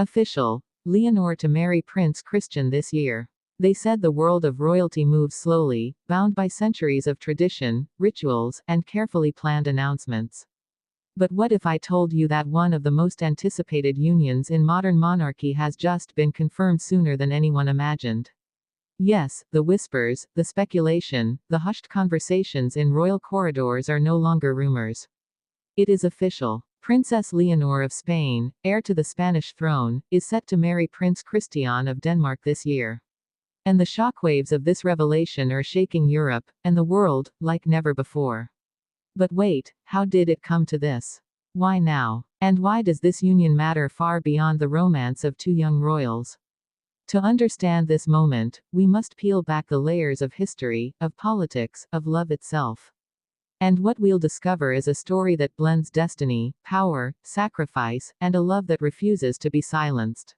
Official. Leonor to marry Prince Christian this year. They said the world of royalty moves slowly, bound by centuries of tradition, rituals, and carefully planned announcements. But what if I told you that one of the most anticipated unions in modern monarchy has just been confirmed sooner than anyone imagined? Yes, the whispers, the speculation, the hushed conversations in royal corridors are no longer rumors. It is official. Princess Leonor of Spain, heir to the Spanish throne, is set to marry Prince Christian of Denmark this year. And the shockwaves of this revelation are shaking Europe, and the world, like never before. But wait, how did it come to this? Why now? And why does this union matter far beyond the romance of two young royals? To understand this moment, we must peel back the layers of history, of politics, of love itself. And what we'll discover is a story that blends destiny, power, sacrifice, and a love that refuses to be silenced.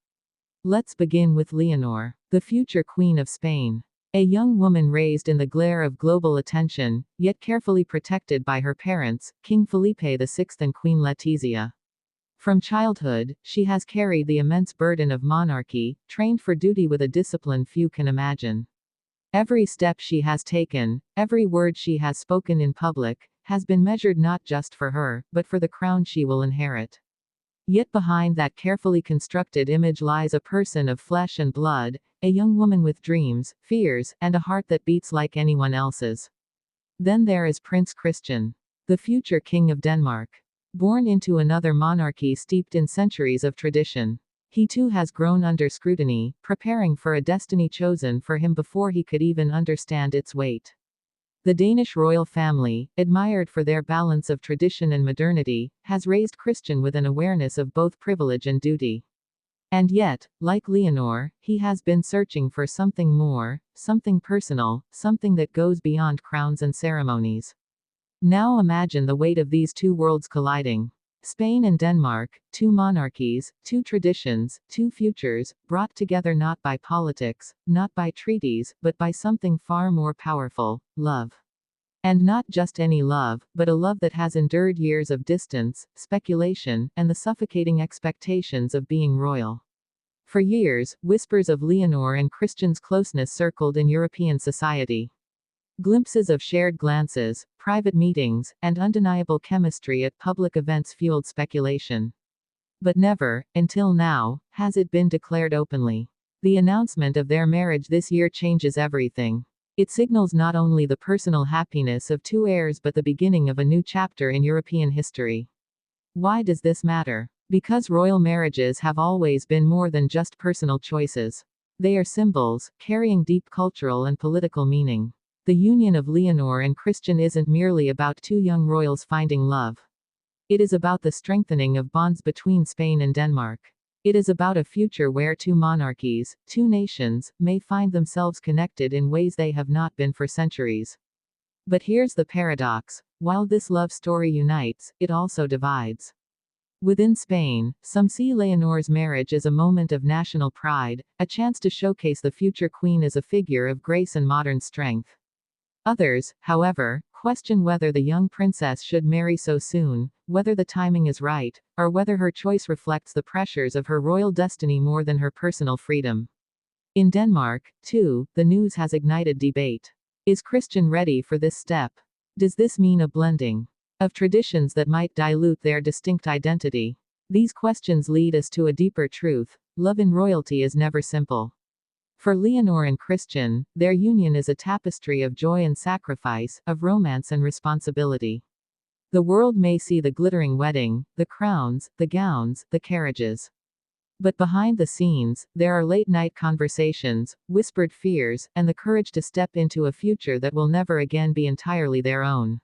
Let's begin with Leonor, the future Queen of Spain. A young woman raised in the glare of global attention, yet carefully protected by her parents, King Felipe VI and Queen Letizia. From childhood, she has carried the immense burden of monarchy, trained for duty with a discipline few can imagine. Every step she has taken, every word she has spoken in public, has been measured not just for her, but for the crown she will inherit. Yet behind that carefully constructed image lies a person of flesh and blood, a young woman with dreams, fears, and a heart that beats like anyone else's. Then there is Prince Christian, the future King of Denmark. Born into another monarchy steeped in centuries of tradition. He too has grown under scrutiny, preparing for a destiny chosen for him before he could even understand its weight. The Danish royal family, admired for their balance of tradition and modernity, has raised Christian with an awareness of both privilege and duty. And yet, like Leonor, he has been searching for something more, something personal, something that goes beyond crowns and ceremonies. Now imagine the weight of these two worlds colliding. Spain and Denmark, two monarchies, two traditions, two futures, brought together not by politics, not by treaties, but by something far more powerful, love. And not just any love, but a love that has endured years of distance, speculation, and the suffocating expectations of being royal. For years, whispers of Leonor and Christian's closeness circled in European society. Glimpses of shared glances, private meetings, and undeniable chemistry at public events fueled speculation. But never, until now, has it been declared openly. The announcement of their marriage this year changes everything. It signals not only the personal happiness of two heirs but the beginning of a new chapter in European history. Why does this matter? Because royal marriages have always been more than just personal choices. They are symbols, carrying deep cultural and political meaning. The union of Leonor and Christian isn't merely about two young royals finding love. It is about the strengthening of bonds between Spain and Denmark. It is about a future where two monarchies, two nations, may find themselves connected in ways they have not been for centuries. But here's the paradox. While this love story unites, it also divides. Within Spain, some see Leonor's marriage as a moment of national pride, a chance to showcase the future queen as a figure of grace and modern strength. Others, however, question whether the young princess should marry so soon, whether the timing is right, or whether her choice reflects the pressures of her royal destiny more than her personal freedom. In Denmark, too, the news has ignited debate. Is Christian ready for this step? Does this mean a blending of traditions that might dilute their distinct identity? These questions lead us to a deeper truth. Love in royalty is never simple. For Leonor and Christian, their union is a tapestry of joy and sacrifice, of romance and responsibility. The world may see the glittering wedding, the crowns, the gowns, the carriages. But behind the scenes, there are late-night conversations, whispered fears, and the courage to step into a future that will never again be entirely their own.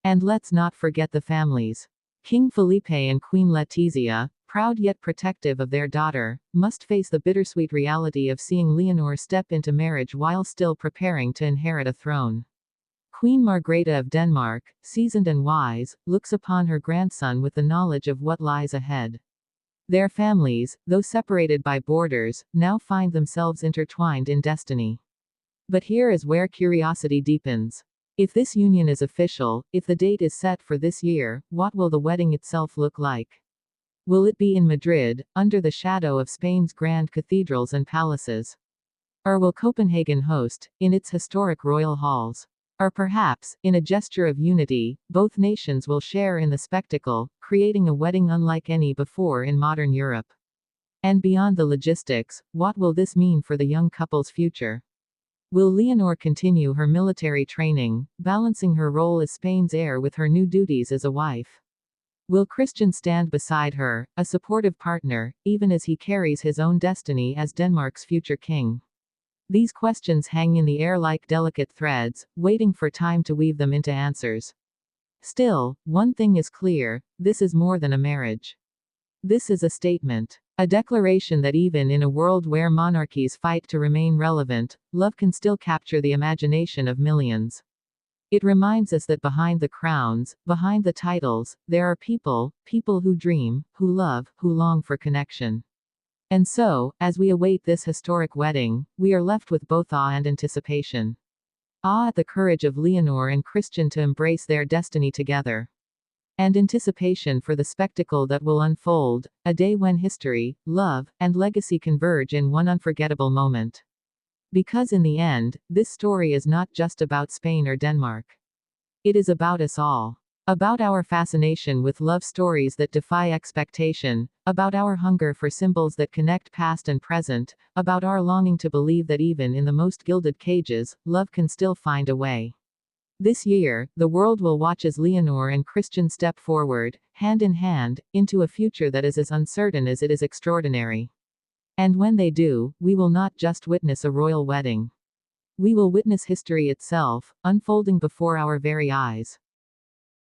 And let's not forget the families. King Felipe and Queen Letizia, proud yet protective of their daughter, must face the bittersweet reality of seeing Leonor step into marriage while still preparing to inherit a throne. Queen Margrethe of Denmark, seasoned and wise, looks upon her grandson with the knowledge of what lies ahead. Their families, though separated by borders, now find themselves intertwined in destiny. But here is where curiosity deepens. If this union is official, if the date is set for this year, what will the wedding itself look like? Will it be in Madrid, under the shadow of Spain's grand cathedrals and palaces? Or will Copenhagen host, in its historic royal halls? Or perhaps, in a gesture of unity, both nations will share in the spectacle, creating a wedding unlike any before in modern Europe. And beyond the logistics, what will this mean for the young couple's future? Will Leonor continue her military training, balancing her role as Spain's heir with her new duties as a wife? Will Christian stand beside her, a supportive partner, even as he carries his own destiny as Denmark's future king? These questions hang in the air like delicate threads, waiting for time to weave them into answers. Still, one thing is clear: this is more than a marriage. This is a statement. A declaration that even in a world where monarchies fight to remain relevant, love can still capture the imagination of millions. It reminds us that behind the crowns, behind the titles, there are people, people who dream, who love, who long for connection. And so, as we await this historic wedding, we are left with both awe and anticipation. Awe at the courage of Leonor and Christian to embrace their destiny together. And anticipation for the spectacle that will unfold, a day when history, love, and legacy converge in one unforgettable moment. Because in the end, this story is not just about Spain or Denmark. It is about us all. About our fascination with love stories that defy expectation, about our hunger for symbols that connect past and present, about our longing to believe that even in the most gilded cages, love can still find a way. This year, the world will watch as Leonor and Christian step forward, hand in hand, into a future that is as uncertain as it is extraordinary. And when they do, we will not just witness a royal wedding. We will witness history itself, unfolding before our very eyes.